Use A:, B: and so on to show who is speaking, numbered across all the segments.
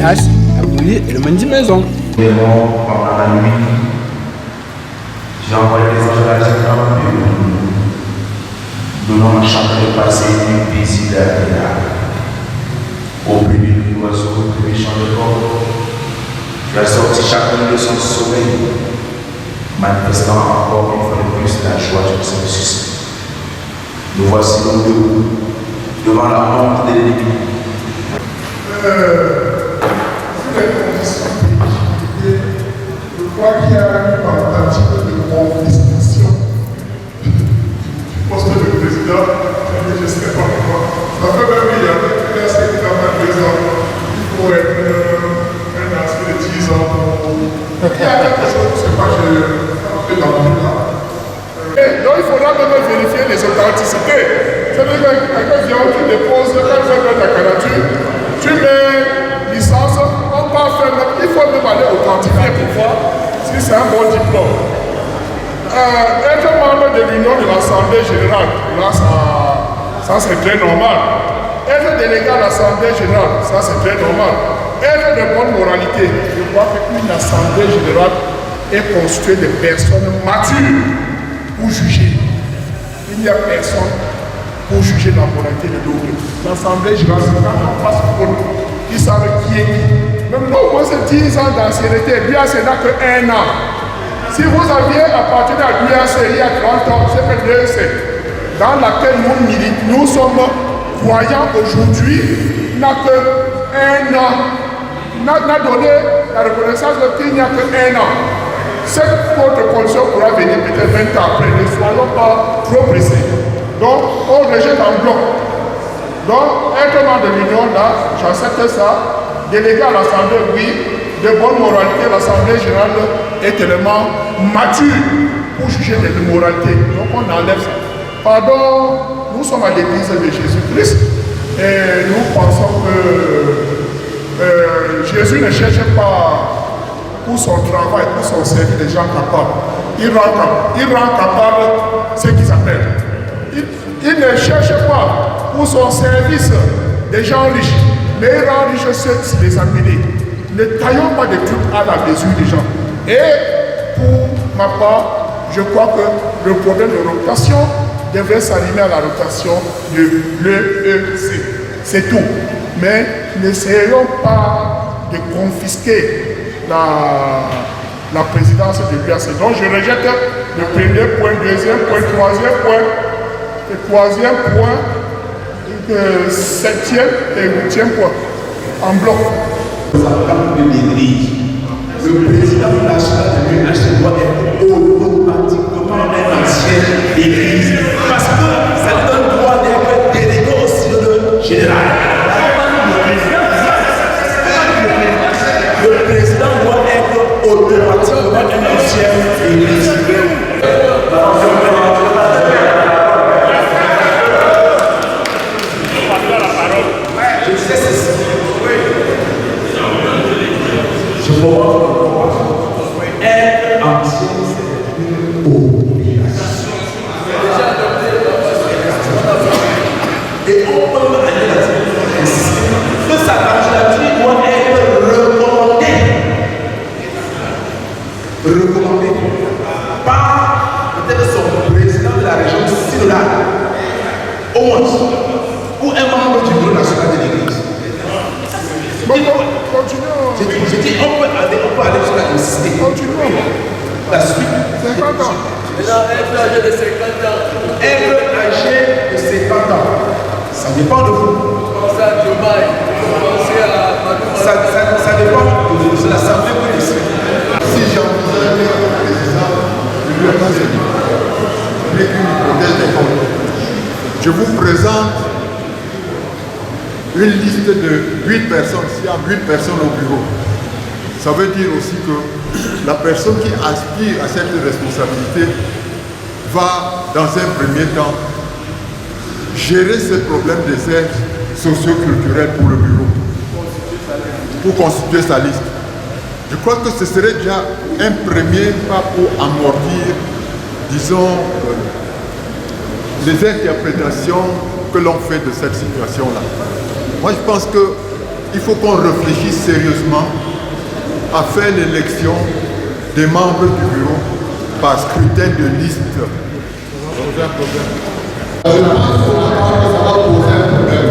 A: Hache, Abouli et le Mandi Maison.
B: Et bon, pendant la nuit, j'ai envoyé des anges à la donnant la chance de passer une visite à la au plus du oiseau, au plus champ de corps. Tu as sorti chacun de son sommeil, manifestant encore une fois de plus la joie du Saint-Jésus. Nous voici donc debout, devant la honte de l'ennemi.
C: Je crois qu'il y a une tentative de contestation. Je pense que le président, je ne sais pas pourquoi, ça fait même il y a assez de 2 ans, il faut être un aspect de 10 ans. Il y a quelque chose, je ne sais pas, je vais dans le là. Donc il faudra même vérifier les authenticités. C'est-à-dire que quelqu'un vient, tu déposes, quand tu fais ta candidature, tu mets licence, on va faire, il faut même aller authentifier pour voir si c'est un bon diplôme. Être membre de l'Union de l'Assemblée Générale, là, ça c'est très normal. Être délégué à l'Assemblée Générale, ça c'est très normal. Être de bonne moralité, je crois qu'une Assemblée Générale est constituée de personnes matures pour juger. Il n'y a personne pour juger la moralité de l'autre. L'Assemblée Générale, c'est quand on passe pour qui savent qui est qui. Même nous, on se 10 ans d'ancienneté, l'UAC n'a que 1 an. Si vous aviez appartenu à l'UAC il y a 30 ans, c'est que l'UAC dans laquelle nous militons, nous sommes croyants aujourd'hui, n'a que 1 an. N'a donné la reconnaissance qu'il n'y a que 1 an. Cette autre condition pourra venir peut-être 20 ans après. Ne soyons pas trop pressés. Donc, on rejette en bloc. Donc, être membre de l'Union, là, j'accepte ça. Délégué à l'Assemblée, oui. De bonne moralité, l'Assemblée générale est tellement mature pour juger de l'immoralité. Donc, on enlève ça. Pardon, nous sommes à l'église de Jésus-Christ et nous pensons que Jésus ne cherche pas pour son travail, pour son service des gens capables. Il rend capable ce qu'ils appellent. Il ne cherche pas pour son service des gens riches, mais il rend riches ceux qui les amenés. Ne taillons pas des trucs à la mesure des gens. Et pour ma part, je crois que le problème de rotation devrait s'arrimer à la rotation de l'EEC. C'est tout. Mais n'essayons pas de confisquer la présidence de l'UAC. Donc je rejette le premier point, deuxième point, troisième point, le troisième point, le 7e et 8e point, en bloc.
B: Le président national de l'UHC doit être automatiquement un ancien église parce que ça donne droit d'être délégué au synode général. Le président doit être automatiquement un ancien église. Je sais ceci. Je vois être ancien, c'est une obligation. Et on peut aller là-dessus. Que sa candidature doit être recommandée. Recommandée par peut-être son président de la région synodale, au moins, ou un membre du bureau national de l'Église. J'ai dit, on peut aller sur la nécessité.
C: Continuons.
B: La suite.
C: 50 ans.
D: Être âgé de 50 ans.
B: Être âgé de 50 ans. Ça dépend de vous.
D: Pensez à Dubaï. Pensez à Madou.
B: Ça dépend de l'Assemblée politique.
C: Si j'envisage le président de l'UAC, avec une hypothèse des comptes, je vous présente une liste de 8 personnes. S'il y a 8 personnes au bureau, ça veut dire aussi que la personne qui aspire à cette responsabilité va, dans un premier temps, gérer ce problème des aides socio-culturelles pour le bureau, pour constituer sa liste. Je crois que ce serait déjà un premier pas pour amortir, disons, les interprétations que l'on fait de cette situation-là. Moi, je pense que il faut qu'on réfléchisse sérieusement à faire l'élection des membres du bureau par scrutin de liste. Je pense que ça va poser un problème.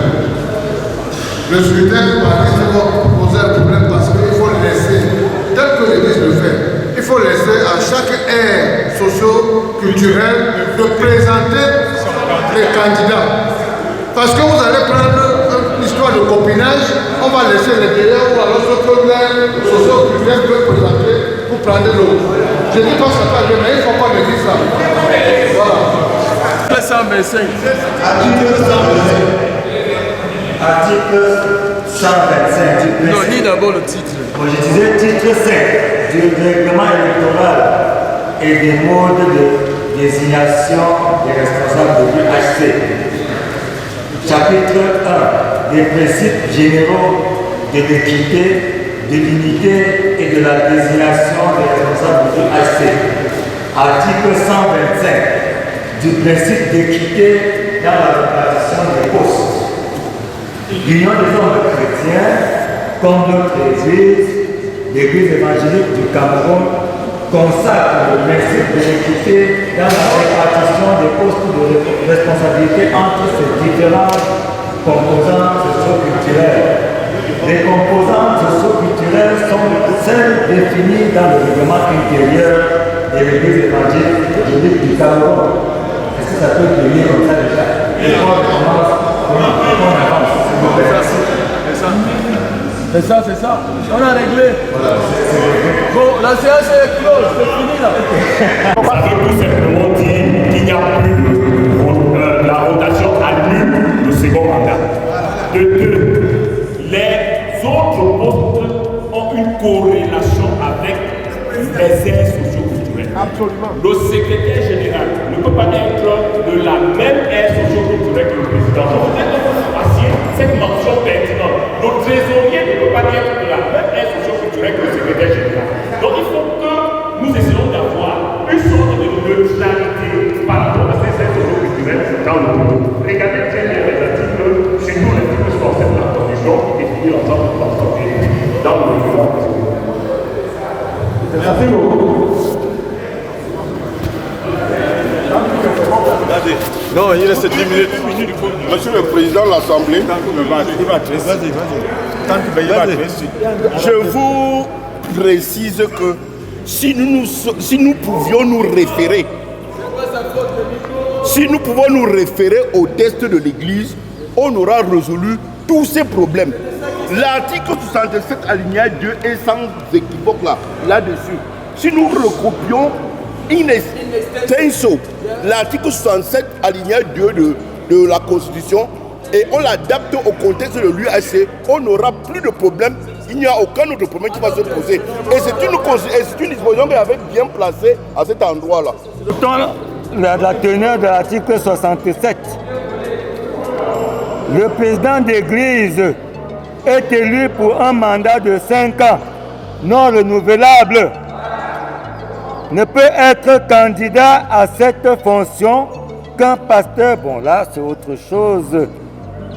C: Le scrutin par liste va poser un problème parce qu'il faut laisser, tel que l'Église le fait, il faut laisser à chaque aire socio-culturelle de présenter les candidats. Parce que vous allez prendre une histoire de copinage, on va laisser les délais ou alors ce que l'aire socio-culturelle peut présenter pour prendre l'autre. Je ne dis pas que ça pas bien, mais il faut pas me dire ça. Voilà.
D: 125.
E: Article 125.
D: Non, lis d'abord le titre.
E: Bon, je disais titre 5 du règlement électoral et des modes de désignation des responsables de l'UHC. Chapitre 1 des principes généraux de l'équité, de l'unité et de la désignation des responsables de l'UHC. Article 125 du principe d'équité dans la répartition des postes. L'Union des hommes chrétiens, comme notre Église, l'Église évangélique du Cameroun, consacre le principe de l'équité dans la répartition des postes de responsabilité entre ces différentes composantes socio-culturelles. Les composantes socio-culturelles sont celles définies dans le règlement intérieur de l'Église évangélique du Cameroun. Est-ce que ça peut venir comme ça déjà?
D: C'est ça. On a réglé. Bon, la séance est close, c'est fini là.
F: Ça veut tout simplement dire qu'il n'y a plus la rotation annule le second mandat. De deux, les autres postes ont une corrélation avec les aires socio-culturelles. Absolument. Le secrétaire général ne peut pas être de la même aire socio-culturelle que le président. Donc, vous êtes cette mention pertinente. Le trésorier ne peut pas être de la même aire socio-culturelle que le secrétaire général. Donc il faut que nous essayons d'avoir une sorte de neutralité par rapport à ces aires socio-culturelles dans le bureau. Regardez très bien les articles, surtout l'article 67 de la Constitution qui définit l'ensemble de l'entreprise dans le bureau. Merci beaucoup.
G: Non, il reste 10 minutes. Monsieur le Président de l'Assemblée, je vous précise que si nous pouvions nous référer, au texte de l'Église, on aura résolu tous ces problèmes. L'article 67 alinéa 2 est sans équivoque là-dessus. Si nous regroupions l'article 67 alinéa 2 de la Constitution et on l'adapte au contexte de l'UHC, on n'aura plus de problème. Il n'y a aucun autre problème qui va se poser. Et c'est une disposition qu'elle avait bien placée à cet endroit-là.
E: La teneur de l'article 67. Le président d'église est élu pour un mandat de 5 ans, non renouvelable. Ne peut être candidat à cette fonction qu'un pasteur, bon là c'est autre chose,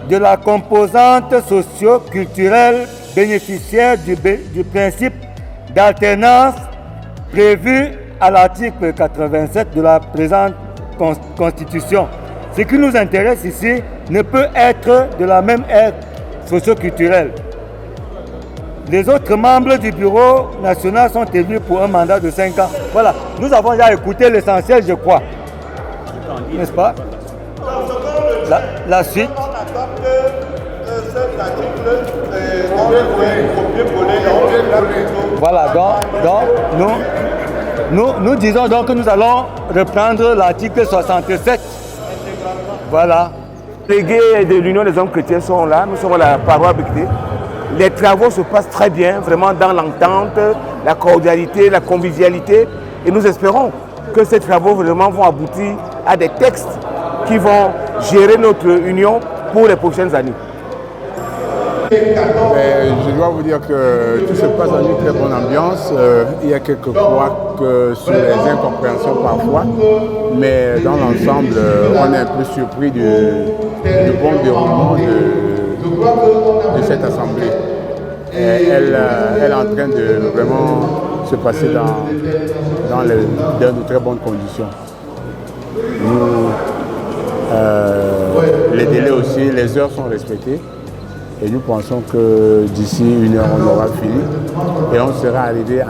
E: de la composante socio-culturelle bénéficiaire du principe d'alternance prévu à l'article 87 de la présente Constitution. Ce qui nous intéresse ici ne peut être de la même ère socio-culturelle. Les autres membres du bureau national sont élus pour un mandat de 5 ans. Voilà, nous avons déjà écouté l'essentiel, je crois. N'est-ce pas? La suite. Voilà, donc nous disons donc que nous allons reprendre l'article 67. Voilà.
H: Les délégués de l'Union des hommes chrétiens sont là, nous sommes à la paroisse Bicté. Les travaux se passent très bien, vraiment dans l'entente, la cordialité, la convivialité. Et nous espérons que ces travaux vraiment vont aboutir à des textes qui vont gérer notre union pour les prochaines années.
A: Je dois vous dire que tout se passe dans une très bonne ambiance. Il y a quelques fois que sur les incompréhensions parfois, mais dans l'ensemble, on est un peu surpris du bon déroulement de cette assemblée. elle est en train de vraiment se passer dans de très bonnes conditions. Les délais aussi, les heures sont respectées et nous pensons que d'ici 1 heure on aura fini et on sera arrivé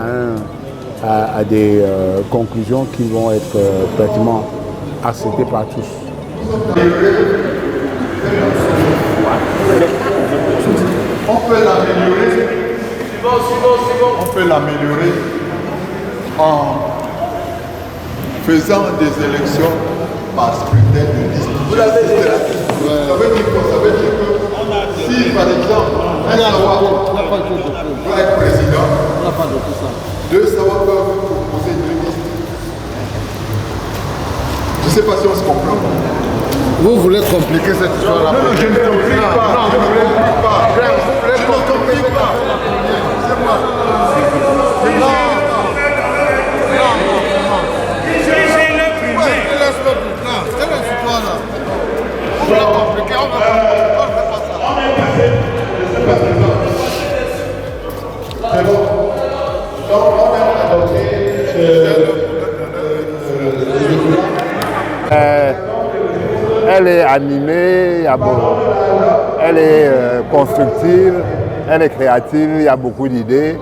A: à des conclusions qui vont être pratiquement acceptées par tous.
C: On peut l'améliorer. On peut l'améliorer en faisant des élections par scrutin de liste. Ça veut dire quoi? Ça veut dire que si par exemple un Sawa doit être président, 2 Sawa peuvent proposer 2 listes. Je ne sais pas si on se comprend.
I: Vous voulez compliquer cette histoire-là?
C: Non, je ne complique pas. Non, je ne complique pas. Je ne complique pas. C'est moi.
I: Elle est animée, elle est constructive, elle est créative, il y a beaucoup d'idées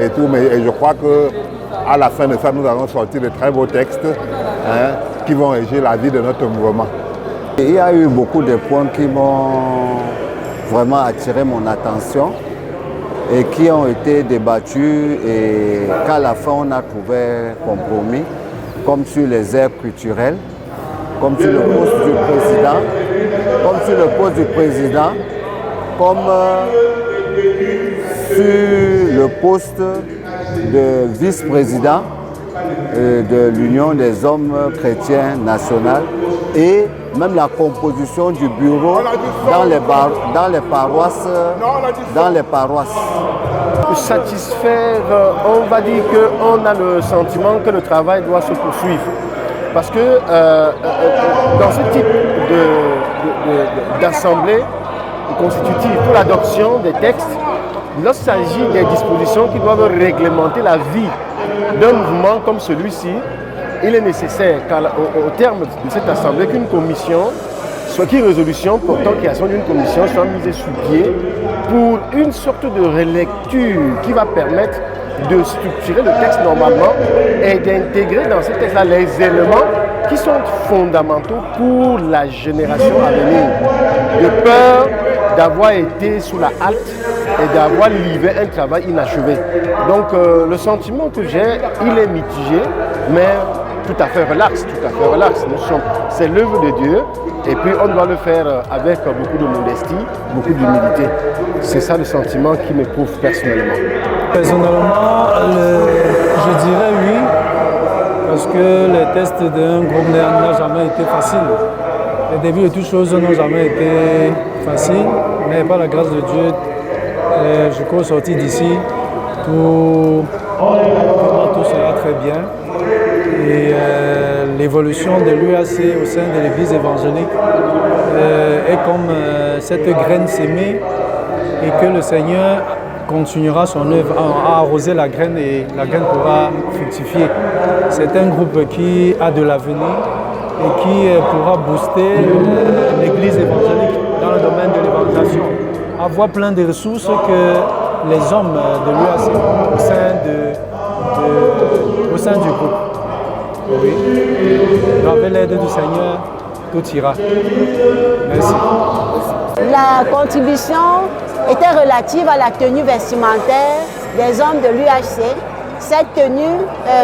I: et tout, mais je crois qu'à la fin de ça, nous allons sortir de très beaux textes qui vont régir la vie de notre mouvement. Il y a eu beaucoup de points qui m'ont vraiment attiré mon attention et qui ont été débattus et qu'à la fin on a trouvé compromis, comme sur les aires culturelles, comme sur le poste du président, comme sur le poste de vice-président de l'Union des hommes chrétiens nationaux et même la composition du bureau dans les paroisses.
J: Satisfaire, on va dire qu'on a le sentiment que le travail doit se poursuivre. Parce que dans ce type d'assemblée constitutive pour l'adoption des textes, lorsqu'il s'agit des dispositions qui doivent réglementer la vie d'un mouvement comme celui-ci, il est nécessaire qu'au terme de cette assemblée, qu'une commission, qu'une résolution portant création d'une commission soit mise sous pied pour une sorte de relecture qui va permettre de structurer le texte normalement et d'intégrer dans ce texte-là les éléments qui sont fondamentaux pour la génération à venir. De peur d'avoir été sous la halte et d'avoir livré un travail inachevé. Donc le sentiment que j'ai, il est mitigé, mais tout à fait relax, c'est l'œuvre de Dieu et puis on doit le faire avec beaucoup de modestie, beaucoup d'humilité. C'est ça le sentiment qui m'éprouve personnellement.
K: Personnellement, je dirais oui, parce que les tests d'un groupe n'ont jamais été faciles. Les débuts de toutes choses n'ont jamais été faciles, mais par la grâce de Dieu, je crois sortir d'ici, tout sera très bien. Et l'évolution de l'UAC au sein de l'Église évangélique est comme cette graine sémée et que le Seigneur continuera son œuvre à arroser la graine et la graine pourra fructifier. C'est un groupe qui a de l'avenir et qui pourra booster l'Église évangélique dans le domaine de l'évangélisation. Avoir plein de ressources que les hommes de l'UAC au sein du groupe. Oui. Avec l'aide du Seigneur, tout ira. Merci.
L: La contribution était relative à la tenue vestimentaire des hommes de l'UHC. Cette tenue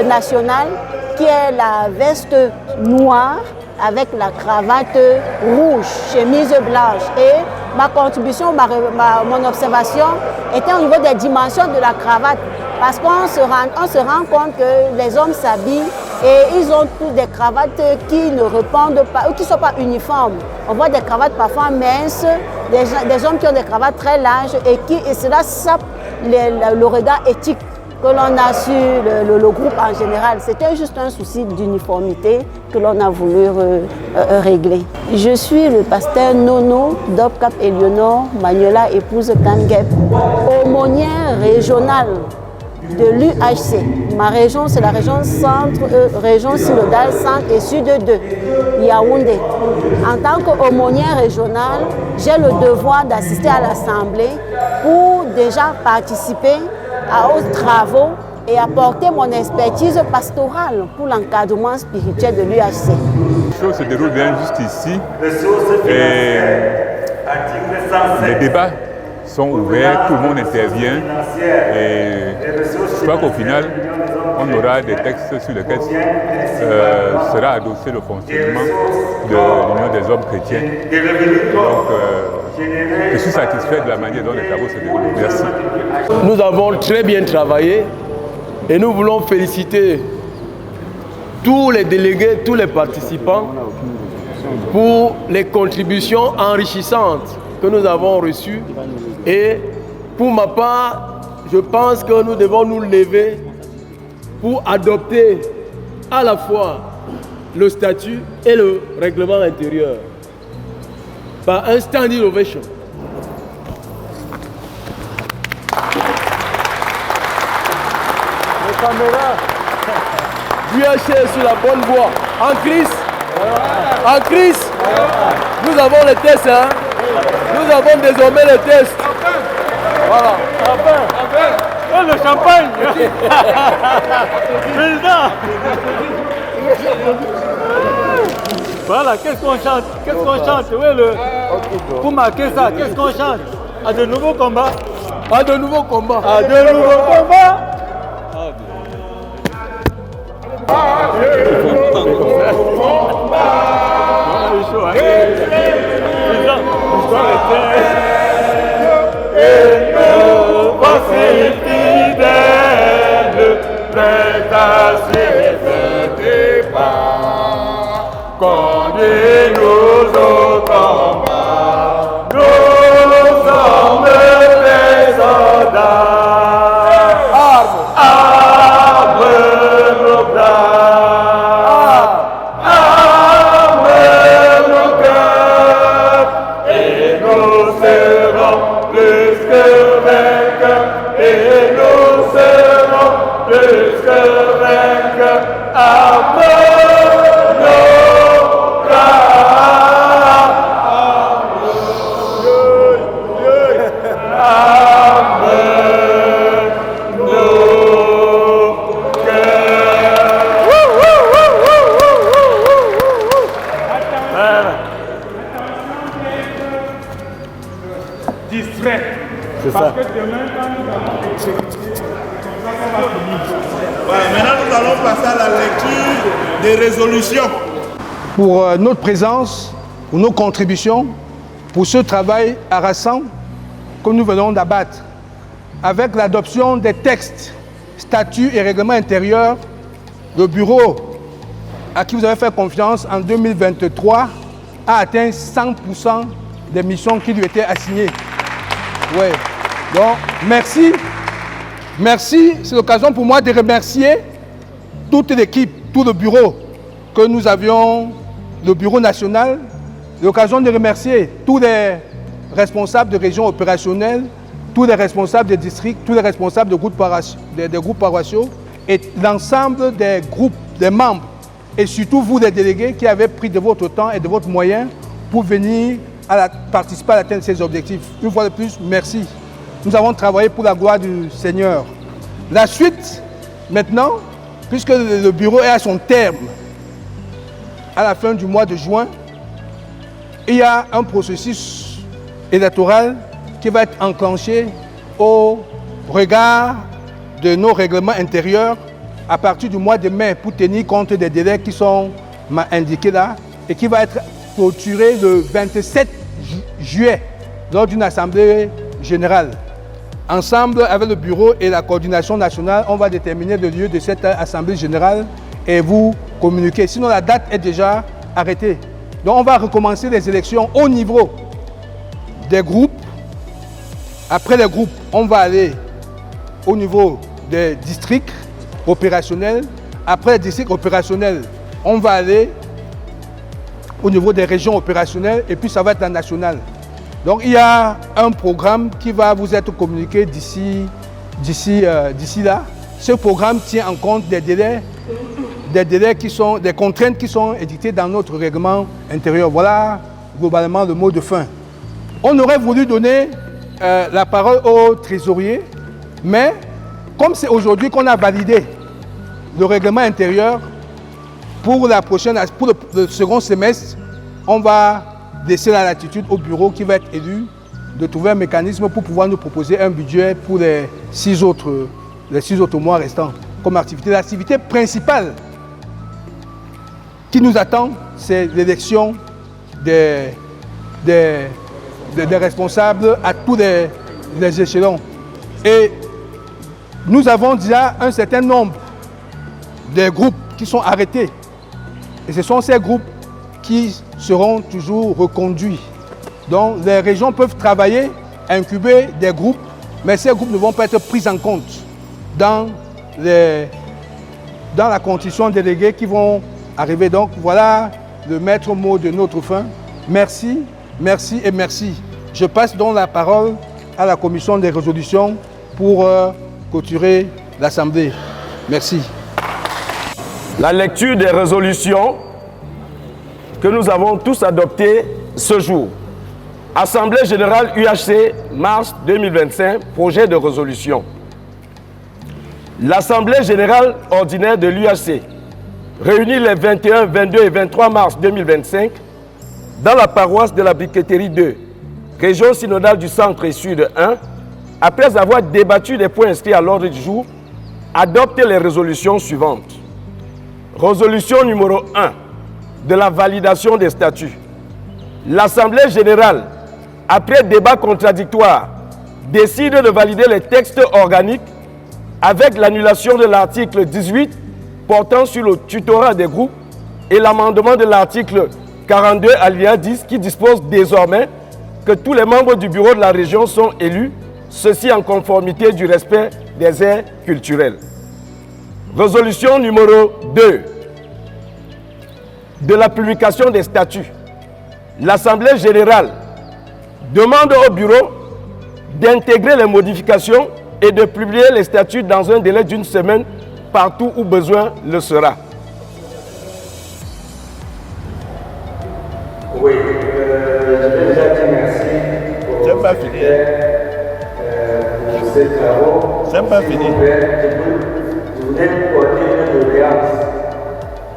L: nationale qui est la veste noire avec la cravate rouge, chemise blanche. Et ma contribution, mon observation était au niveau des dimensions de la cravate. Parce qu'on se rend compte que les hommes s'habillent et ils ont tous des cravates qui ne répondent pas, ou qui ne sont pas uniformes. On voit des cravates parfois minces, des hommes qui ont des cravates très larges et cela sape le regard éthique que l'on a sur le groupe en général. C'était juste un souci d'uniformité que l'on a voulu régler. Je suis le pasteur Nono d'Opcap Eleonore Magnola, épouse Kangep, aumônière régionale de l'UHC. Ma région, c'est la région centre, région synodale centre et sud de Yaoundé. En tant qu'aumônière régionale, j'ai le devoir d'assister à l'Assemblée pour déjà participer aux travaux et apporter mon expertise pastorale pour l'encadrement spirituel de l'UHC.
M: Les choses se déroulent bien jusqu'ici et les débats sont ouverts, tout le monde intervient et je crois qu'au final, on aura des textes sur lesquels sera adossé le fonctionnement de l'Union des hommes chrétiens. Donc, je suis satisfait de la manière dont les travaux se déroulent. Merci.
D: Nous avons très bien travaillé et nous voulons féliciter tous les délégués, tous les participants pour les contributions enrichissantes que nous avons reçues. Et pour ma part, je pense que nous devons nous lever pour adopter à la fois le statut et le règlement intérieur par un standing ovation. Les caméras, l'UHC est sur la bonne voie. En Christ, nous avons les tests, hein? Nous avons désormais les tests. Voilà. Oh, le champagne. Président. Voilà, qu'est-ce qu'on chante? Qu'est-ce qu'on chante? Oui, pour marquer ça, qu'est-ce qu'on chante? À de nouveaux combats. À de nouveaux combats. À de nouveaux combats. Et nous voici fidèles, prêts à suivre tes pas. Conduis-nous au combat, nous sommes des soldats. Armes nos bras, armes nos cœurs, et nous serons plus que vainqueurs, et nous serons plus que vainqueurs. Armes nos bras, armes nos cœurs.
F: Distrait.
D: C'est ça.
F: Parce que demain, quand nous allons
N: voilà, maintenant nous allons passer à la lecture des résolutions.
O: Pour notre présence, pour nos contributions, pour ce travail harassant que nous venons d'abattre. Avec l'adoption des textes, statuts et règlements intérieurs, le bureau à qui vous avez fait confiance en 2023 a atteint 100% des missions qui lui étaient assignées. Ouais. Donc, merci. Merci. C'est l'occasion pour moi de remercier toute l'équipe, tout le bureau que nous avions, le bureau national. L'occasion de remercier tous les responsables de régions opérationnelles, tous les responsables des districts, tous les responsables de des groupes paroissiaux et l'ensemble des groupes, des membres et surtout vous les délégués qui avez pris de votre temps et de votre moyen pour venir participer à l'atteinte de ces objectifs. Une fois de plus, merci. Nous avons travaillé pour la gloire du Seigneur. La suite, maintenant, puisque le bureau est à son terme, à la fin du mois de juin, il y a un processus électoral qui va être enclenché au regard de nos règlements intérieurs à partir du mois de mai pour tenir compte des délais qui sont indiqués là et qui va être clôturé le 27 juillet lors d'une assemblée générale. Ensemble avec le bureau et la coordination nationale, on va déterminer le lieu de cette assemblée générale et vous communiquer. Sinon la date est déjà arrêtée. Donc on va recommencer les élections au niveau des groupes. Après les groupes, on va aller au niveau des districts opérationnels. Après les districts opérationnels, on va aller au niveau des régions opérationnelles et puis ça va être la nationale. Donc il y a un programme qui va vous être communiqué d'ici là. Ce programme tient en compte des délais qui sont, des contraintes qui sont édictées dans notre règlement intérieur. Voilà globalement le mot de fin. On aurait voulu donner la parole au trésorier, mais comme c'est aujourd'hui qu'on a validé le règlement intérieur, pour le second semestre, on va laisser la latitude au bureau qui va être élu de trouver un mécanisme pour pouvoir nous proposer un budget pour les 6 autres mois restants comme activité. L'activité principale qui nous attend, c'est l'élection des responsables à tous les échelons. Et nous avons déjà un certain nombre de groupes qui sont arrêtés. Et ce sont ces groupes qui seront toujours reconduits. Donc les régions peuvent travailler, incuber des groupes, mais ces groupes ne vont pas être pris en compte dans la constitution déléguée qui vont arriver. Donc voilà le maître mot de notre fin. Merci, merci et merci. Je passe donc la parole à la commission des résolutions pour clôturer l'Assemblée. Merci.
D: La lecture des résolutions que nous avons tous adoptées ce jour. Assemblée générale UHC, mars 2025, projet de résolution. L'Assemblée générale ordinaire de l'UHC, réunie les 21, 22 et 23 mars 2025, dans la paroisse de la Briqueterie 2, région synodale du Centre et Sud 1, après avoir débattu des points inscrits à l'ordre du jour, adopte les résolutions suivantes. Résolution numéro 1 de la validation des statuts. L'Assemblée générale, après débat contradictoire, décide de valider les textes organiques avec l'annulation de l'article 18 portant sur le tutorat des groupes et l'amendement de l'article 42 alinéa 10 qui dispose désormais que tous les membres du bureau de la région sont élus, ceci en conformité du respect des aires culturelles. Résolution numéro 2 de la publication des statuts. L'Assemblée générale demande au bureau d'intégrer les modifications et de publier les statuts dans un délai d'1 semaine partout où besoin le sera.
E: Oui, je vais déjà dire merci pour ces travaux.
N: C'est pas fini.
E: Je voulais porter une doléance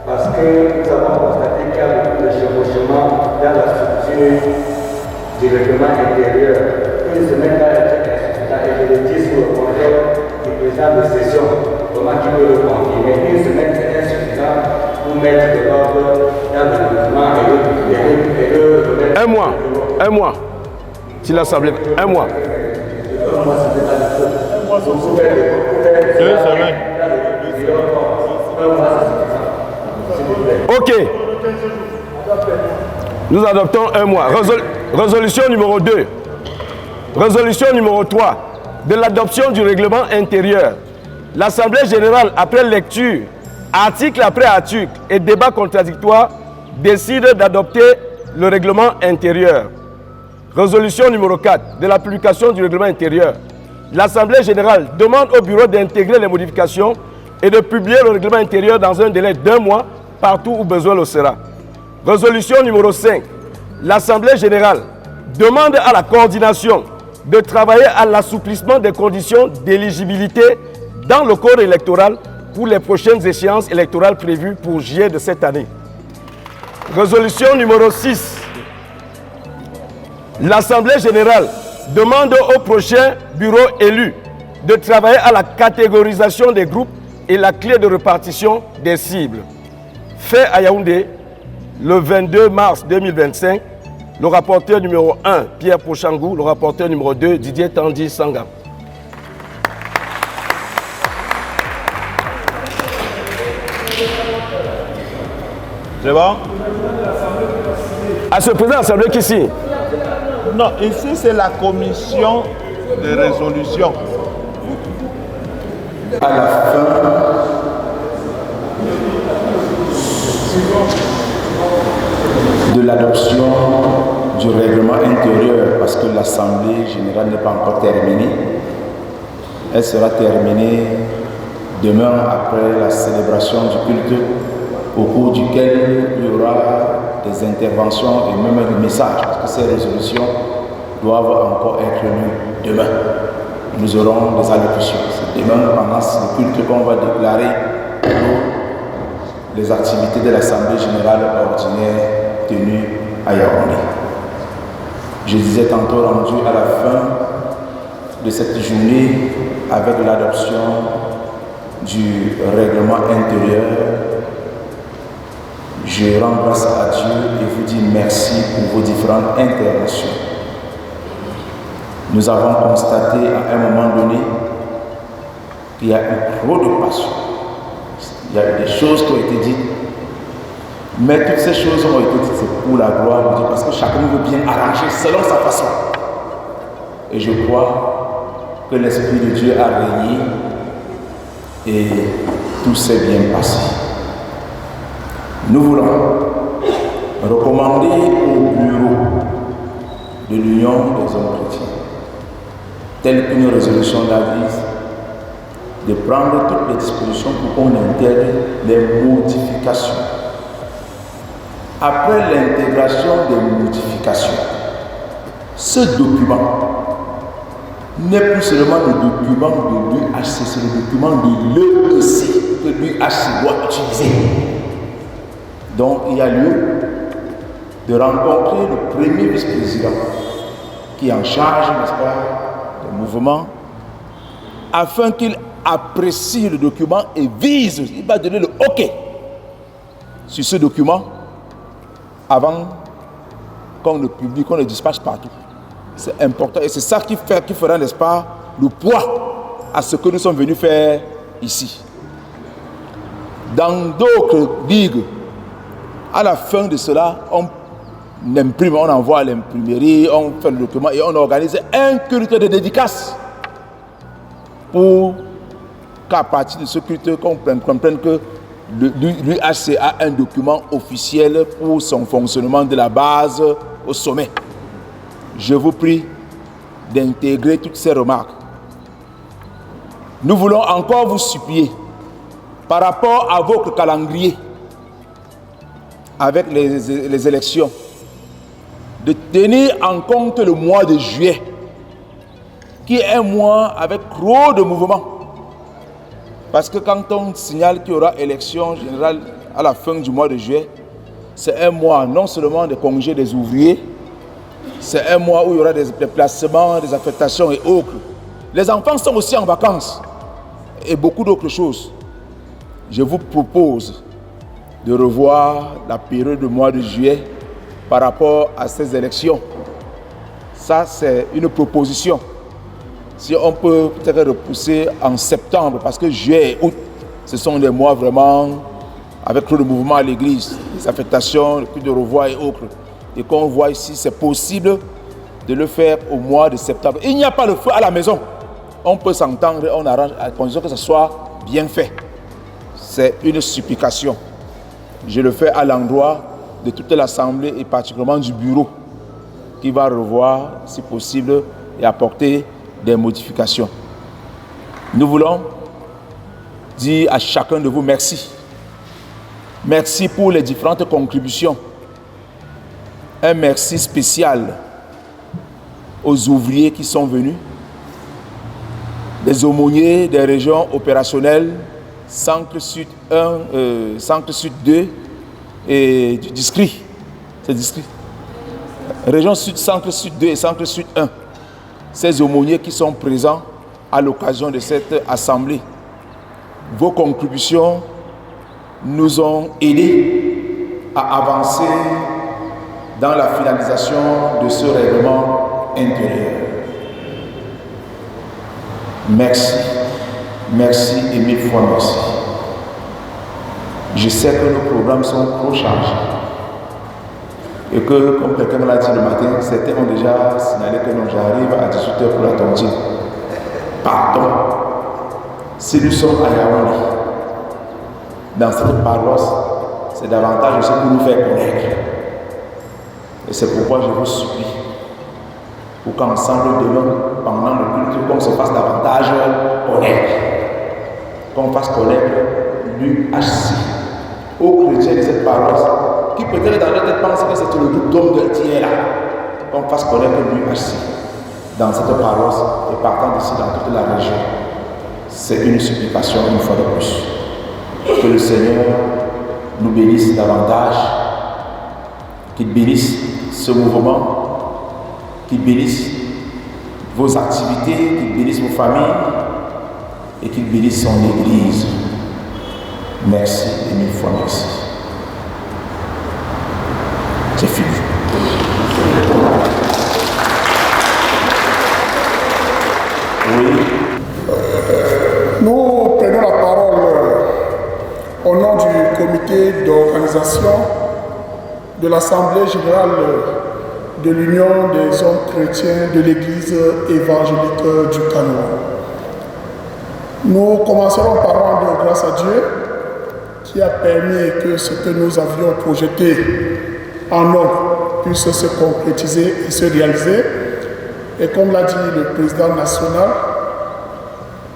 E: parce que nous avons constaté qu'il y a beaucoup de chevauchements dans la structure du règlement intérieur. Une semaine dans le et je le dis sur le projet du président de session, comment il peut le confirmer. Une semaine, c'est insuffisant pour mettre de l'ordre dans le document et le
D: Un mois. Si l'Assemblée, un mois.
N: 2 semaines.
D: Ok. Nous adoptons un mois. Résolution numéro 2. Résolution numéro 3 de l'adoption du règlement intérieur. L'Assemblée générale, après lecture, article après article et débat contradictoire, décide d'adopter le règlement intérieur. Résolution numéro 4 de la publication du règlement intérieur. L'Assemblée générale demande au bureau d'intégrer les modifications et de publier le règlement intérieur dans un délai d'1 mois partout où besoin le sera. Résolution numéro 5. L'Assemblée générale demande à la coordination de travailler à l'assouplissement des conditions d'éligibilité dans le code électoral pour les prochaines échéances électorales prévues pour juillet de cette année. Résolution numéro 6. L'Assemblée générale demande au prochain bureau élu de travailler à la catégorisation des groupes et la clé de répartition des cibles. Fait à Yaoundé, le 22 mars 2025, le rapporteur numéro 1, Pierre Pochangou, le rapporteur numéro 2, Didier Tandy Sangam.
N: C'est bon?
D: À ce président de l'Assemblée qui signe?
N: Non, ici c'est la commission de résolution.
B: à la fin de l'adoption du règlement intérieur, parce que l'Assemblée générale n'est pas encore terminée. Elle sera terminée demain après la célébration du culte, au cours duquel il y aura des interventions et même des messages, parce que ces résolutions doivent encore être lues demain. Nous aurons des allocutions. C'est demain, pendant le culte, qu'on va déclarer les activités de l'Assemblée générale ordinaire tenue à Yaoundé. Je disais tantôt, rendu à la fin de cette journée avec l'adoption du règlement intérieur, je rends grâce à Dieu et vous dis merci pour vos différentes interventions. Nous avons constaté à un moment donné qu'il y a eu trop de passion. Il y a eu des choses qui ont été dites, mais toutes ces choses ont été dites pour la gloire de Dieu, parce que chacun veut bien arranger selon sa façon. Et je crois que l'Esprit de Dieu a régné et tout s'est bien passé. Nous voulons recommander au bureau de l'Union des hommes chrétiens, telle qu'une résolution l'avise, de prendre toutes les dispositions pour qu'on intègre les modifications. Après l'intégration des modifications, ce document n'est plus seulement le document de l'UHC, c'est le document de l'EEC que l'UHC doit utiliser. Donc il y a lieu de rencontrer le premier vice-président qui est en charge, n'est-ce pas, du mouvement, afin qu'il apprécie le document et vise, il va donner le OK sur ce document avant qu'on le publie, qu'on le dispatche partout. C'est important et c'est ça qui fera, n'est-ce pas, le poids à ce que nous sommes venus faire ici. Dans d'autres ligues, à la fin de cela, on imprime, on envoie à l'imprimerie, on fait le document et on organise un culte de dédicace pour qu'à partir de ce culte, qu'on comprenne que l'UHC a un document officiel pour son fonctionnement de la base au sommet. Je vous prie d'intégrer toutes ces remarques. Nous voulons encore vous supplier, par rapport à votre calendrier, avec les élections, de tenir en compte le mois de juillet, qui est un mois avec trop de mouvements. Parce que quand on signale qu'il y aura élection générale à la fin du mois de juillet, c'est un mois non seulement de congés des ouvriers, c'est un mois où il y aura des déplacements, des affectations et autres. Les enfants sont aussi en vacances et beaucoup d'autres choses. Je vous propose de revoir la période du mois de juillet par rapport à ces élections. Ça, c'est une proposition. Si on peut peut-être repousser en septembre, parce que juillet et août, ce sont des mois vraiment avec trop de mouvements à l'église, des affectations, le culte de revoir et autres. Et qu'on voit ici, c'est possible de le faire au mois de septembre. Il n'y a pas de feu à la maison. On peut s'entendre, on arrange à condition que ce soit bien fait. C'est une supplication. Je le fais à l'endroit de toute l'Assemblée et particulièrement du bureau qui va revoir, si possible, et apporter des modifications. Nous voulons dire à chacun de vous merci. Merci pour les différentes contributions. Un merci spécial aux ouvriers qui sont venus, des aumôniers des régions opérationnelles, Centre Sud 1, Centre Sud 2 et du district. C'est district. Région Sud, Centre Sud 2 et Centre Sud 1. Ces aumôniers qui sont présents à l'occasion de cette assemblée. Vos contributions nous ont aidés à avancer dans la finalisation de ce règlement intérieur. Merci, merci et mille fois merci. Je sais que nos programmes sont trop chargés et que, comme quelqu'un me l'a dit le matin, certains ont déjà signalé que non, j'arrive à 18h pour la tontine. Pardon, Si nous sommes à Yaoundé, dans cette paroisse, c'est davantage aussi pour nous faire connaître. Et c'est pourquoi je vous supplie, pour qu'ensemble demain, pendant le culte, qu'on se fasse davantage connaître. Qu'on fasse connaître l'UHC aux chrétiens de cette paroisse, qui peut-être dans leur tête pensent que c'est le groupe d'hommes de qui est là. Qu'on fasse connaître l'UHC dans cette paroisse et partant d'ici dans toute la région. C'est une supplication une fois de plus. Que le Seigneur nous bénisse davantage, qu'il bénisse ce mouvement, qu'il bénisse vos activités, qu'il bénisse vos familles et qu'il bénisse son Église. Merci et mille fois merci. J'ai fini.
C: Oui. Nous prenons la parole au nom du comité d'organisation de l'Assemblée générale de l'Union des hommes chrétiens de l'Église évangélique du Cameroun. Nous commencerons par rendre grâce à Dieu qui a permis que ce que nous avions projeté en homme puisse se concrétiser et se réaliser. Et comme l'a dit le président national,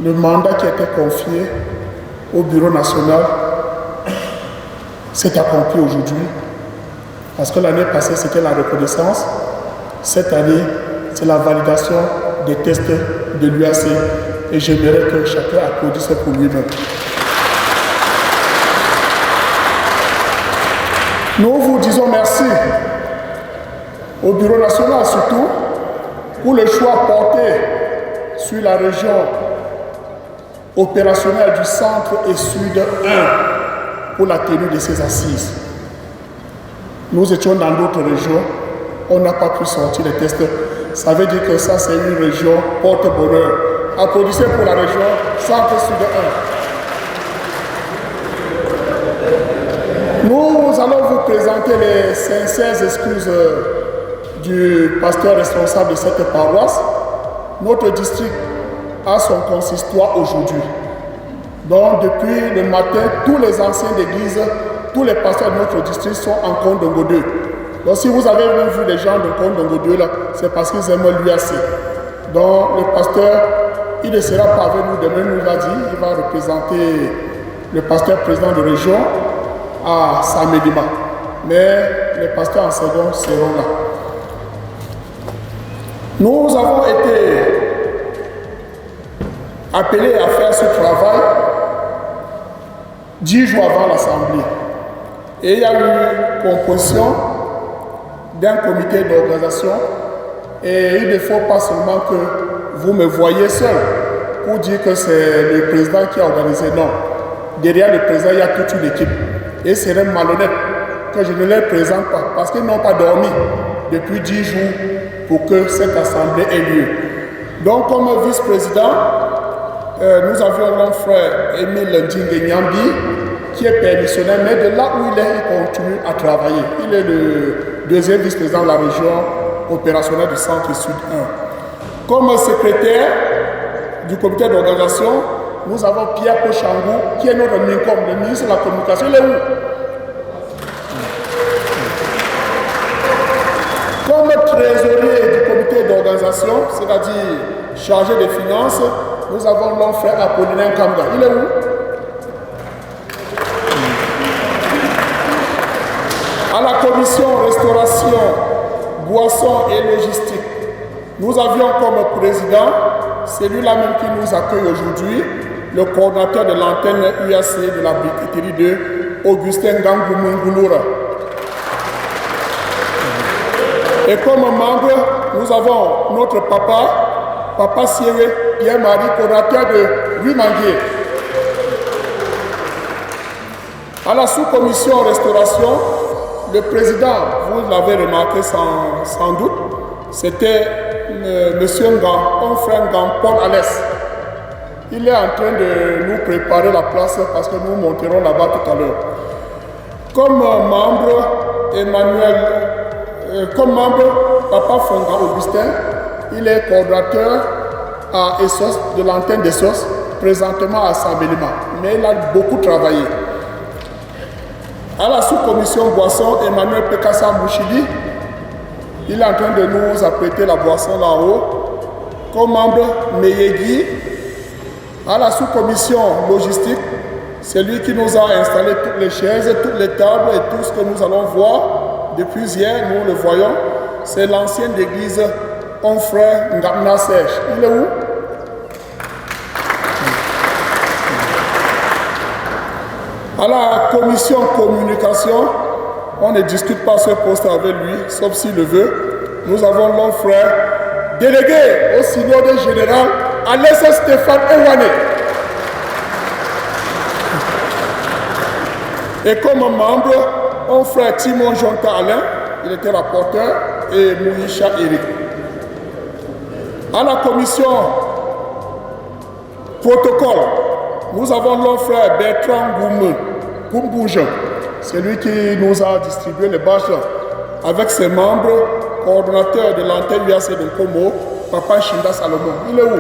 C: le mandat qui a été confié au bureau national s'est accompli aujourd'hui. Parce que l'année passée, c'était la reconnaissance. Cette année, c'est la validation des tests de l'UAC. Et j'aimerais que chacun applaudisse pour lui-même. Nous vous disons merci au bureau national surtout pour le choix porté sur la région opérationnelle du centre et sud 1 pour la tenue de ces assises. Nous étions dans d'autres régions, on n'a pas pu sortir les tests. Ça veut dire que ça, c'est une région porte-bonheur. Applaudissez pour la région centre sud 1. Nous allons vous présenter les sincères excuses du pasteur responsable de cette paroisse. Notre district a son consistoire aujourd'hui. Donc depuis le matin, tous les anciens d'église, tous les pasteurs de notre district sont en Kondongo 2. Donc si vous avez même vu les gens de Kondongo 2 là, c'est parce qu'ils aiment l'UAC. Donc le pasteur, il ne sera pas avec nous demain, nous l'a dit, il va représenter le pasteur président de région à Samédima. Mais les pasteurs en second seront là. Nous avons été appelés à faire ce travail 10 jours avant l'Assemblée. Et il y a eu composition d'un comité d'organisation. Et il ne faut pas seulement que vous me voyez seul pour dire que c'est le président qui a organisé. Non. Derrière le président, il y a toute une équipe. Et c'est serait malhonnête que je ne les présente pas parce qu'ils n'ont pas dormi depuis 10 jours pour que cette assemblée ait lieu. Donc, comme vice-président, nous avions mon frère Émile Ndingue Nyambi qui est permissionnaire, mais de là où il est, il continue à travailler. Il est le deuxième vice-président de la région opérationnelle du centre sud 1. Comme secrétaire du comité d'organisation, nous avons Pierre Pochangou qui est notre MINCOM, le ministre de la Communication. Il est où? Comme trésorier du comité d'organisation, c'est-à-dire chargé des finances, nous avons l'homme frère Apollinaire Kanga. Il est où? À la commission restauration, boissons et logistique, nous avions comme président celui-là même qui nous accueille aujourd'hui, le coordinateur de l'antenne UAC de la briqueterie de Augustin Gangoumungouloura. Et comme membre, nous avons notre Papa Sieré, Pierre-Marie, coordinateur de Rumanguier. À la sous-commission restauration, le président, vous l'avez remarqué sans doute, c'était M. Ngan, un frère Ngan, Paul Alès. Il est en train de nous préparer la place parce que nous monterons là-bas tout à l'heure. Comme membre, comme membre, Papa Fonga Augustin, il est coordinateur à Essos, de l'antenne d'Essos. présentement à Sambelima, mais il a beaucoup travaillé. À la sous-commission boisson, Emmanuel Pekassa Mouchidi, il est en train de nous apprêter la boisson là-haut. Comme membre Meyegui, à la sous-commission logistique, c'est lui qui nous a installé toutes les chaises, toutes les tables et tout ce que nous allons voir. Depuis hier, nous le voyons. C'est l'ancienne église Mon Frère Ngamna Sèche. Il est où? À la commission communication, on ne discute pas ce poste avec lui, sauf s'il le veut. Nous avons l'homme frère délégué au synode général, Alessa Stéphane Ewane. Et comme membre, mon frère Timon Jonta Alain, il était rapporteur, et Mouisha Eric. À la commission protocole, nous avons notre frère Bertrand Goumboujan. C'est lui qui nous a distribué les bâches avec ses membres, coordonnateurs de l'antenne UAC de Nkomo, Papa Shinda Salomon. Il est où?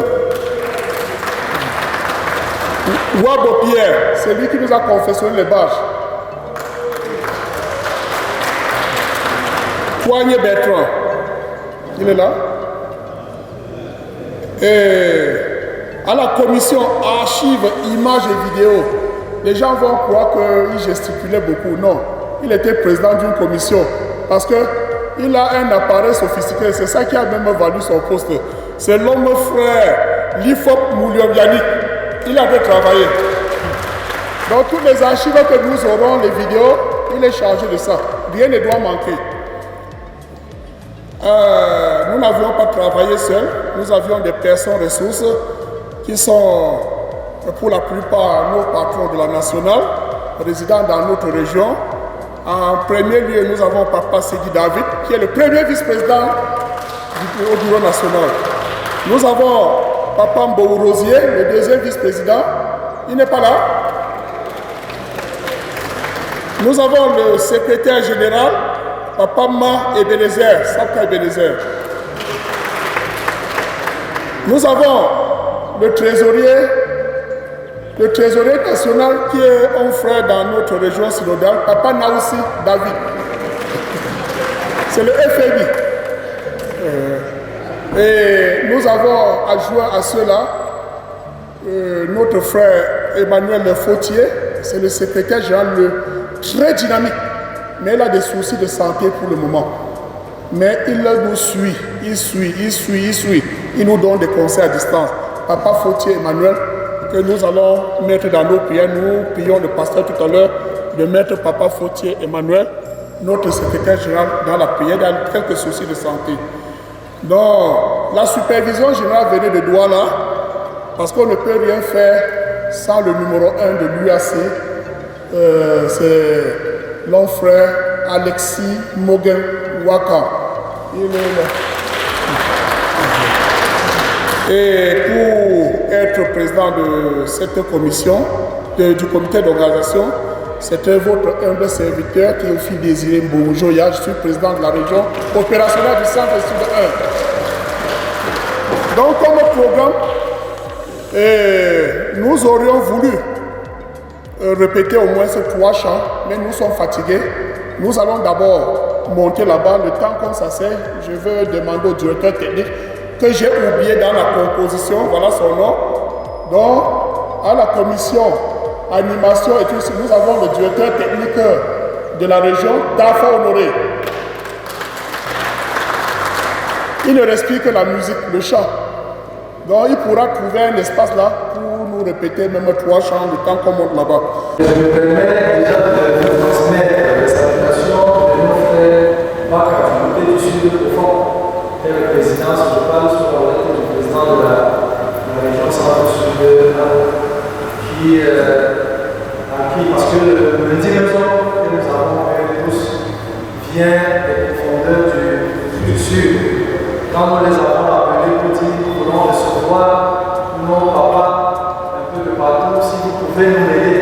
C: Wabo Pierre, c'est lui qui nous a confectionné les bâches. Poignet Bertrand, il est là. Et à la commission archives, images et vidéos, les gens vont croire qu'il gesticulait beaucoup. Non, il était président d'une commission parce qu'il a un appareil sophistiqué. C'est ça qui a même valu son poste. C'est l'homme frère Lifop Mouliom Yannick. Il avait travaillé. Dans toutes les archives que nous aurons, les vidéos, il est chargé de ça. Rien ne doit manquer. Nous n'avions pas travaillé seuls, nous avions des personnes ressources qui sont pour la plupart nos patrons de la nationale, résidant dans notre région. En premier lieu, nous avons Papa Segui David, qui est le premier vice-président au bureau national. Nous avons Papa Mbou Rosier, le deuxième vice-président. Il n'est pas là. Nous avons le secrétaire général, Papa Ma Ebenezer, Sapka Ebenezer. Nous avons le trésorier national qui est un frère dans notre région synodale, Papa Naoussi David. C'est le FMI. Et nous avons adjoint à cela notre frère Emmanuel Fautier, c'est le secrétaire général très dynamique. Mais il a des soucis de santé pour le moment. Mais il nous suit, il suit. Il nous donne des conseils à distance. Papa Fautier Emmanuel, que nous allons mettre dans nos prières. Nous prions le pasteur tout à l'heure de mettre Papa Fautier Emmanuel, notre secrétaire général, dans la prière, dans quelques soucis de santé. Donc, la supervision générale venait de Douala, parce qu'on ne peut rien faire sans le numéro 1 de l'UAC. C'est l'homme frère Alexis Mogen Waka. Il est là. Et pour être président de cette commission, du comité d'organisation, c'était votre humble serviteur qui est aussi Désiré Mboujoya. Je suis président de la région opérationnelle du centre Sud 1. Donc, comme programme, nous aurions voulu répéter au moins ces 3 chants, mais nous sommes fatigués. Nous allons d'abord monter là-bas. Le temps comme ça c'est, je veux demander au directeur technique que j'ai oublié dans la composition, voilà son nom. Donc, à la commission animation et tout, nous avons le directeur technique de la région, Dafa Honoré. Il ne respire que la musique, le chant. Donc, il pourra trouver un espace là pour nous répéter même 3 chants le temps qu'on monte là-bas.
P: Je me permets déjà de transmettre les salutations de nos frères Marc Activité du Sud au fond. Et le président, si je parle sur la lettre du président de la région Centre-Sud, parce que le lundi même que nous avons fait tous vient des profondeurs du Sud. Quand nous les avons appelés pour dire nous voulons recevoir nos papas un peu de partout, si vous pouvez nous aider,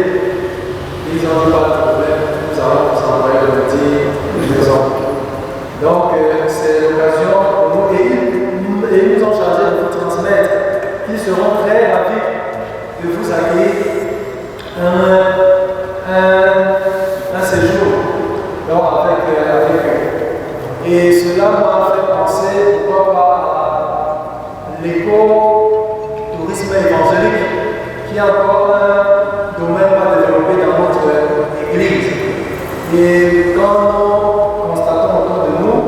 P: ils n'ont pas de problème, nous allons vous envoyer le lundi une maison. Donc c'est l'occasion pour nous et ils nous ont chargé de vous transmettre qu'ils seront très ravis de donc avec eux. Et cela m'a fait penser pourquoi pas à l'éco-tourisme évangélique, qui est encore un domaine à développer dans notre Église. Et quand nous constatons autour de nous,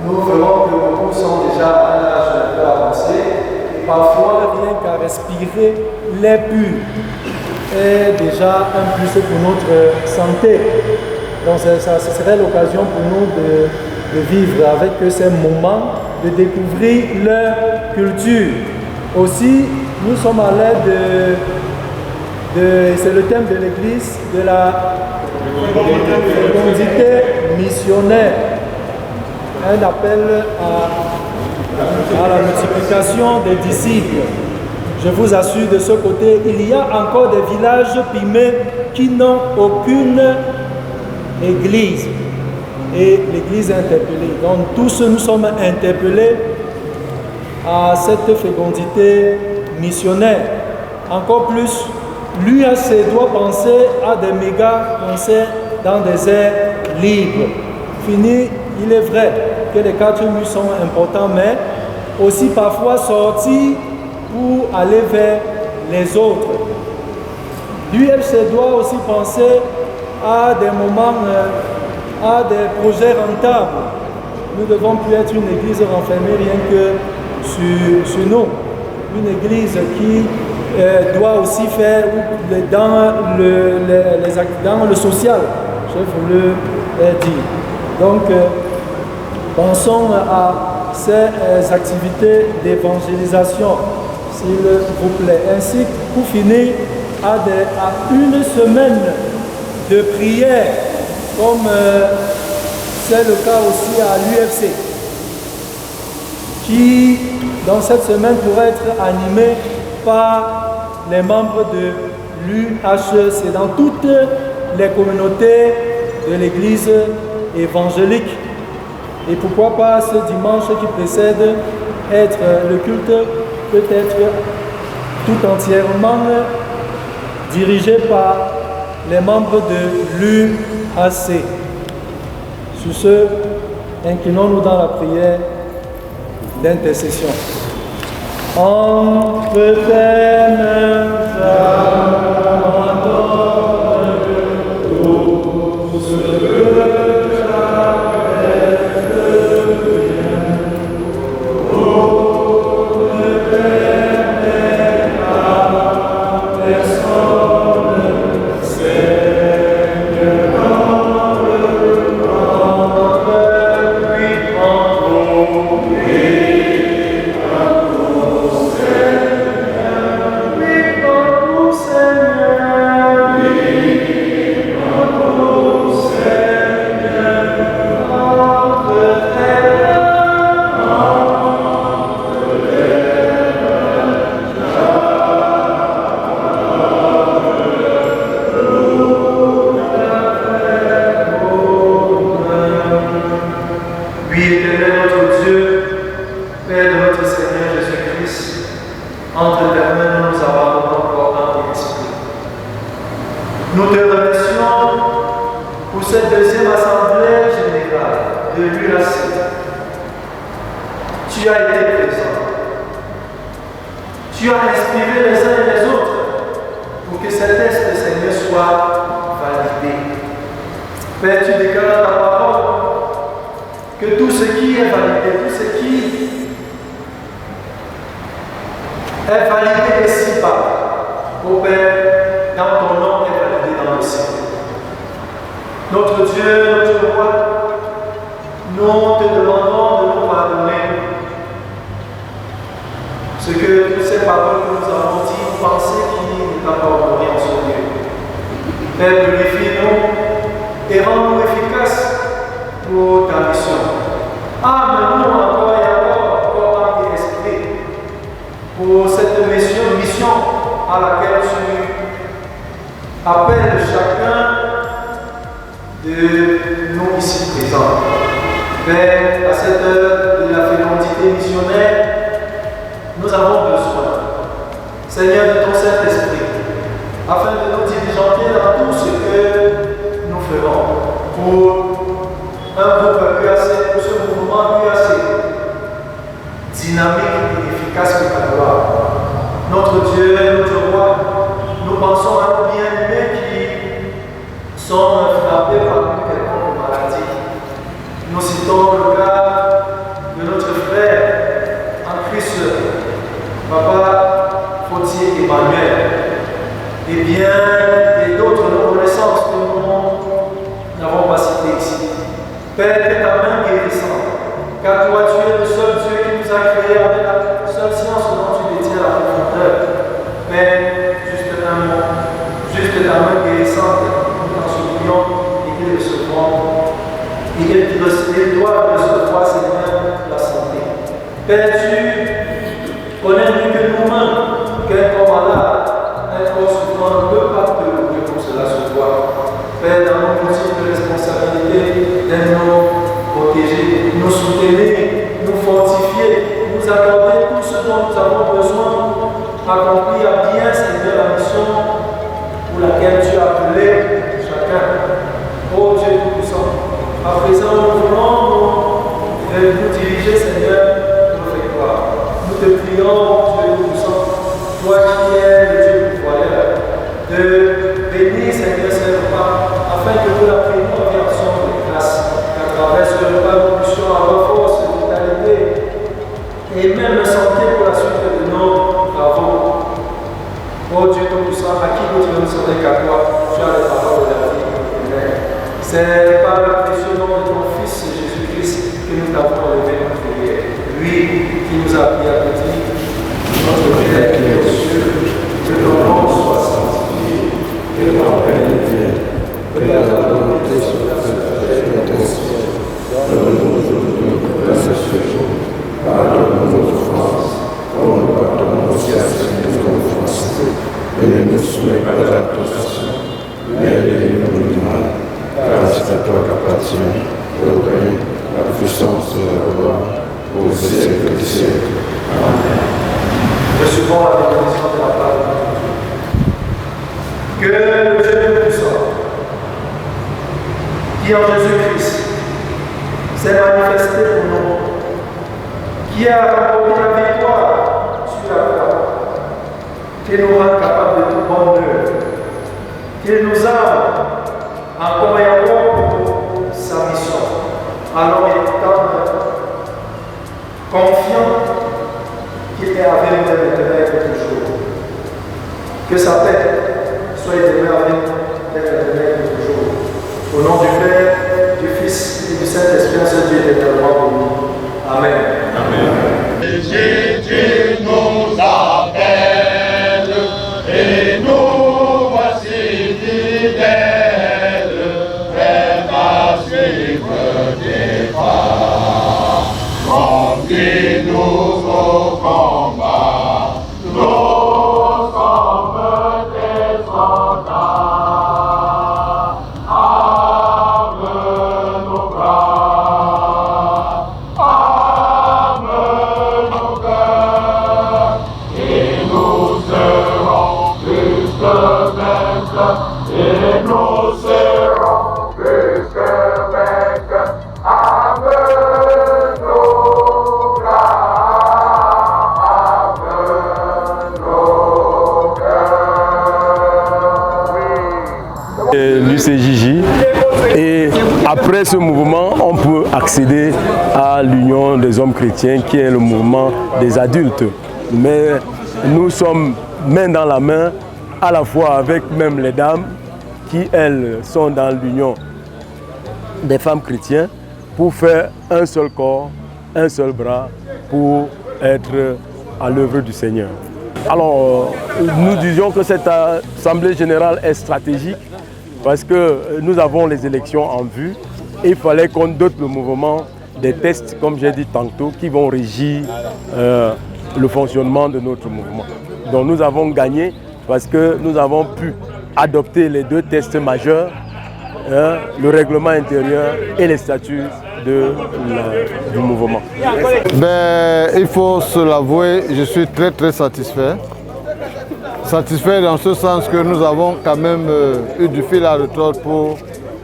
P: nous verrons que beaucoup sont déjà à un âge un peu avancé. Et parfois, rien qu'à respirer l'air pur est déjà un plus pour notre santé. Donc ce serait l'occasion pour nous de vivre avec eux ces moments, de découvrir leur culture. Aussi, nous sommes à l'aide c'est le thème de l'Église, de la fécondité missionnaire. Un appel à la multiplication des disciples. Je vous assure, de ce côté, il y a encore des villages pygmées qui n'ont aucune église. Et l'église est interpellée. Donc tous nous sommes interpellés à cette fécondité missionnaire. Encore plus, l'UAC doit penser à des méga concerts dans des aires libres. Fini, il est vrai que les 4 murs sont importants, mais aussi parfois sortir pour aller vers les autres. L'UFC doit aussi penser à des moments, à des projets rentables. Nous ne devons plus être une église renfermée rien que sur nous. Une église qui doit aussi faire dans le social, je voulais dire. Donc, pensons à ces activités d'évangélisation, s'il vous plaît. Ainsi, pour finir, à une semaine de prière, comme c'est le cas aussi à l'UFC, qui, dans cette semaine, pourrait être animée par les membres de l'UHC dans toutes les communautés de l'Église évangélique. Et pourquoi pas ce dimanche qui précède, le culte peut être tout entièrement dirigé par les membres de l'UHC. Sur ce, inclinons-nous dans la prière d'intercession. Entre tes mains, tout ce que afin de nous diligenter dans tout ce que nous ferons pour un groupe UAC, pour ce mouvement UAC, dynamique et efficace pour la gloire. Notre Dieu, notre roi, nous pensons à nos bien-aimés qui sont frappés par une quelconque maladie. Nous citons le cas de notre frère en Christ, Papa Fautier Emmanuel, et bien et d'autres reconnaissances que nous n'avons pas citées ici. Père, que ta main guérissante, car toi tu es le seul Dieu qui nous a créés avec la seule science dont tu détiens la profondeur. Père, juste un mot, juste ta main guérissante, nous t'en supplions et qu'ils recevront, et qu'ils doivent recevoir, Seigneur, la santé. Père, tu connais mieux que nous-mêmes qu'un corps malade, un corps souffrant ne peut pas te louer comme cela se voit. Père, dans nos multiples responsabilités, de nous protéger, nous soutenir, nous fortifier, nous accorder tout ce dont nous avons besoin, accomplir à bien, Seigneur, la mission pour laquelle tu as appelé chacun. Oh Dieu Tout-Puissant, à présent nous voulons nous diriger, Seigneur, dans tes gloires. Nous te prions, Dieu Tout-Puissant, toi qui es le Dieu pourvoyeur, de bénir, Seigneur, ce repas, afin que nous l'apprenions en action de grâce. À travers ce repas, nous puissions avoir force, vitalité et même santé pour la suite de nos travaux. Oh Dieu Tout-Puissant, à qui nous devons sauver qu'à toi, tu as les paroles de la vie. C'est par le précieux nom de ton Fils Jésus-Christ que nous t'avons élevé notre prière. Lui qui nous a appris à te dire, notre Père qui est aux cieux, que ton nom soit sanctifié, que ton règne vienne, que ta volonté soit faite sur la terre. Donne-nous aujourd'hui notre pain de ce jour. Pardonne nos offenses, comme nous pardonnons aussi à ceux qui nous ont offensés. Et ne nous soumets pas à la tentation, mais délivre-nous du mal. Car c'est à toi qu'appartient le règne, la puissance et la gloire, aux siècles des siècles. Amen. Recevons la bénédiction de la parole de Dieu. Que le Dieu Tout-Puissant, qui en Jésus-Christ s'est manifesté pour nous, qui a remporté la victoire sur la croix, qui nous rend capables de tout bonheur, qui nous a encore et encore pour sa mission. Alors étant confiant qu'il est avec nous maintenant toujours. Que sa paix soit demeurée avec nous maintenant toujours. Au nom du Père, du Fils et du Saint-Esprit, ce Dieu est éternellement béni. Amen. Amen.
Q: Jésus nous appelle et nous voici fidèles. Conduis-nous au combat, nous sommes des soldats. Arme nos bras, arme nos cœurs, et nous serons plus que vainqueurs, et nous serons plus que vainqueurs.
D: l'UCJJ, et après ce mouvement on peut accéder à l'Union des hommes chrétiens qui est le mouvement des adultes, mais nous sommes main dans la main à la fois avec même les dames qui elles sont dans l'Union des femmes chrétiennes pour faire un seul corps, un seul bras pour être à l'œuvre du Seigneur. Alors, nous disions que cette Assemblée générale est stratégique parce que nous avons les élections en vue et il fallait qu'on dote le mouvement des tests, comme j'ai dit tantôt, qui vont régir le fonctionnement de notre mouvement. Donc nous avons gagné parce que nous avons pu adopter les deux tests majeurs, le règlement intérieur et les statuts du mouvement.
I: Ben, il faut se l'avouer, je suis très satisfait. Satisfait dans ce sens que nous avons quand même eu du fil à retordre pour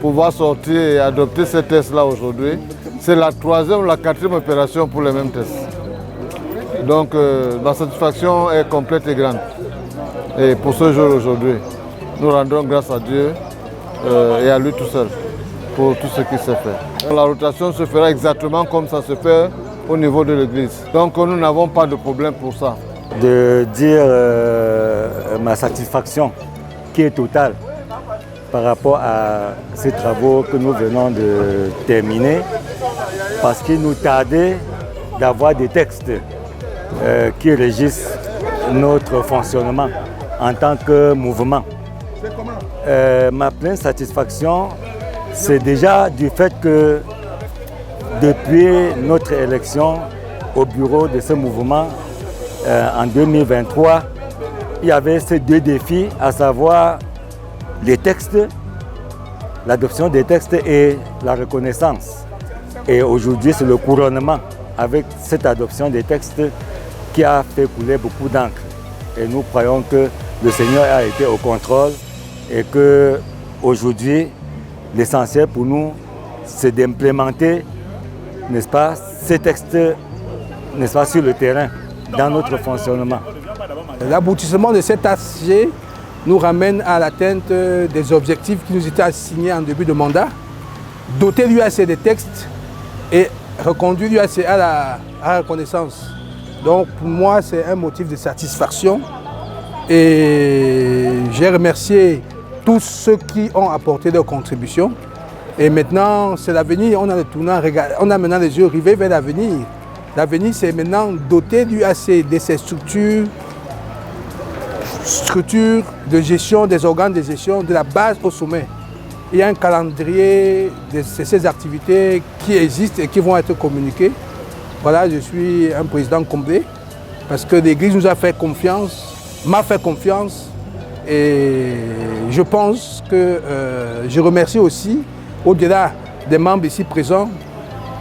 R: pouvoir sortir et adopter ces tests-là aujourd'hui. C'est la 3e ou la 4e opération pour les mêmes tests. Donc ma satisfaction est complète et grande. Et pour ce jour aujourd'hui, nous rendons grâce à Dieu et à lui tout seul pour tout ce qui s'est fait. La rotation se fera exactement comme ça se fait au niveau de l'église. Donc nous n'avons pas de problème pour ça.
E: De dire ma satisfaction qui est totale par rapport à ces travaux que nous venons de terminer, parce qu'il nous tardait d'avoir des textes qui régissent notre fonctionnement en tant que mouvement. Ma pleine satisfaction, c'est déjà du fait que depuis notre élection au bureau de ce mouvement en 2023, il y avait ces 2 défis, à savoir les textes, l'adoption des textes et la reconnaissance. Et aujourd'hui, c'est le couronnement avec cette adoption des textes qui a fait couler beaucoup d'encre. Et nous croyons que le Seigneur a été au contrôle et qu'aujourd'hui, l'essentiel pour nous, c'est d'implémenter, n'est-ce pas, ces textes, n'est-ce pas, sur le terrain, dans notre fonctionnement.
O: L'aboutissement de cet ASG nous ramène à l'atteinte des objectifs qui nous étaient assignés en début de mandat, doter l'UAC des textes et reconduire l'UAC à la reconnaissance. Donc pour moi, c'est un motif de satisfaction et j'ai remercié tous ceux qui ont apporté leur contribution. Et maintenant, c'est l'avenir, on a le tournant, on a maintenant les yeux rivés vers l'avenir. L'avenir, c'est maintenant doter l'UAC de ces structures de gestion, des organes de gestion, de la base au sommet. Il y a un calendrier de ces activités qui existent et qui vont être communiquées. Voilà, je suis un président comblé parce que l'Église nous a fait confiance, m'a fait confiance et je pense que je remercie aussi, au-delà des membres ici présents,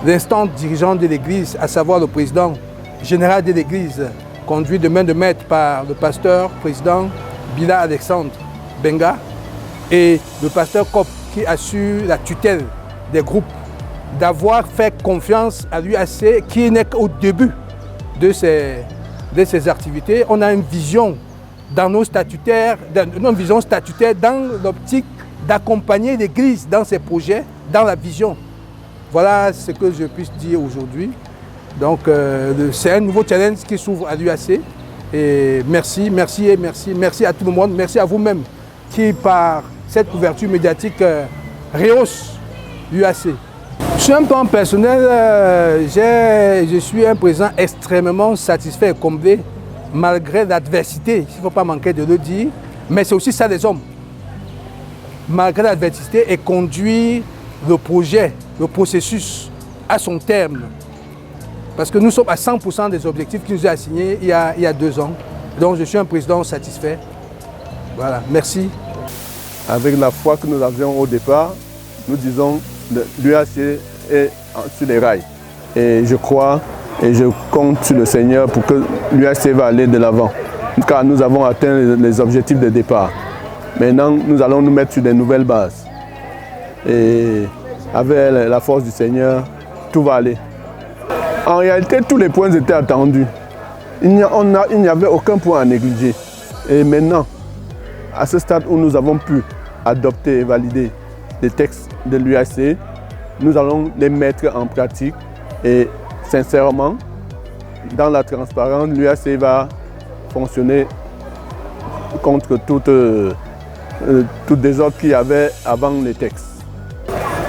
O: l'instant dirigeant de l'Église, à savoir le président général de l'Église, conduit de main de maître par le pasteur président Bila Alexandre Benga et le pasteur Kop qui assure la tutelle des groupes, d'avoir fait confiance à l'UAC qui n'est qu'au début de ces activités. On a une vision dans nos statutaires, une vision statutaire dans l'optique d'accompagner l'Église dans ses projets, dans la vision. Voilà ce que je puisse dire aujourd'hui. Donc c'est un nouveau challenge qui s'ouvre à l'UAC. Et merci, merci et merci. Merci à tout le monde. Merci à vous-même qui, par cette couverture médiatique, rehausse l'UAC. Sur un plan personnel, je suis un président extrêmement satisfait et comblé, malgré l'adversité, il ne faut pas manquer de le dire, mais c'est aussi ça les hommes. Malgré l'adversité et conduire le projet, le processus à son terme. Parce que nous sommes à 100% des objectifs qui nous ont assignés il y a 2 ans. Donc je suis un président satisfait. Voilà, merci.
S: Avec la foi que nous avions au départ, nous disons que l'UAC est sur les rails. Et je crois et je compte sur le Seigneur pour que l'UAC va aller de l'avant. Car nous avons atteint les objectifs de départ. Maintenant, nous allons nous mettre sur des nouvelles bases. Et avec la force du Seigneur, tout va aller. En réalité, tous les points étaient attendus. Il n'y avait aucun point à négliger. Et maintenant, à ce stade où nous avons pu adopter et valider les textes de l'UAC, nous allons les mettre en pratique. Et sincèrement, dans la transparence, l'UAC va fonctionner contre tout désordre qu'il y avait avant les textes.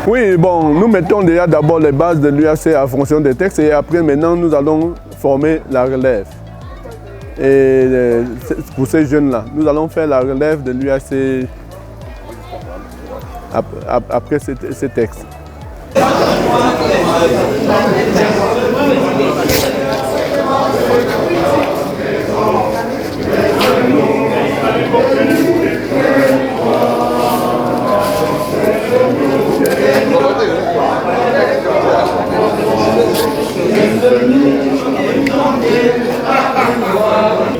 S: Oui, bon, nous mettons déjà d'abord les bases de l'UAC en fonction des textes et après, maintenant, nous allons former la relève. Et pour ces jeunes-là, nous allons faire la relève de l'UAC après ces textes.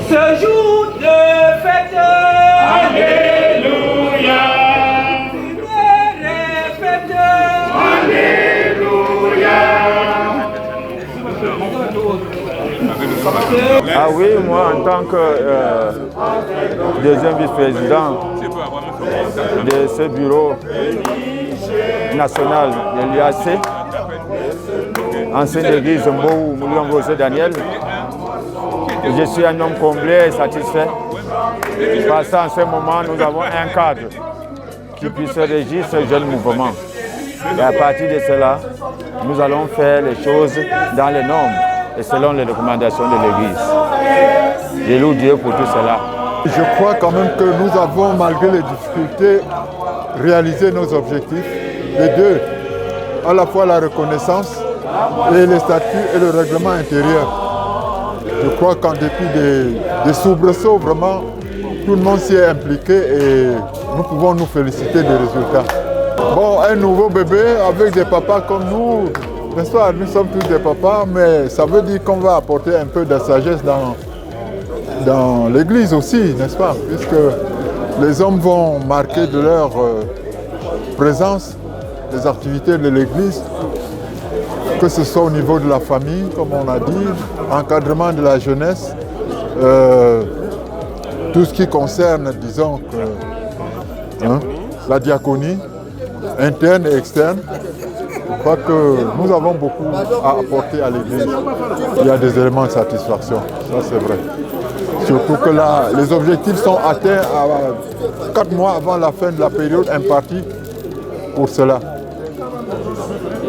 Q: Ce jour de fête, Alléluia, lumière et
T: Ah oui, moi en tant que deuxième vice-président de ce bureau national de l'UAC, ancien d'église Mbou Moulin Daniel, je suis un homme comblé et satisfait. Parce qu'en ce moment, nous avons un cadre qui puisse régir ce jeune mouvement. Et à partir de cela, nous allons faire les choses dans les normes et selon les recommandations de l'Église. Je loue Dieu pour tout cela.
R: Je crois quand même que nous avons, malgré les difficultés, réalisé nos objectifs. Les deux, à la fois la reconnaissance et les statuts et le règlement intérieur. Je crois qu'en dépit des soubresauts, vraiment, tout le monde s'y est impliqué et nous pouvons nous féliciter des résultats. Bon, un nouveau bébé avec des papas comme nous, n'est-ce pas? Nous sommes tous des papas, mais ça veut dire qu'on va apporter un peu de sagesse dans l'église aussi, n'est-ce pas? Puisque les hommes vont marquer de leur présence les activités de l'église, que ce soit au niveau de la famille, comme on a dit, encadrement de la jeunesse, tout ce qui concerne, disons, la diaconie, interne et externe. Je crois que nous avons beaucoup à apporter à l'Église. Il y a des éléments de satisfaction, ça c'est vrai. Surtout que là, les objectifs sont atteints 4 mois avant la fin de la période impartie pour cela.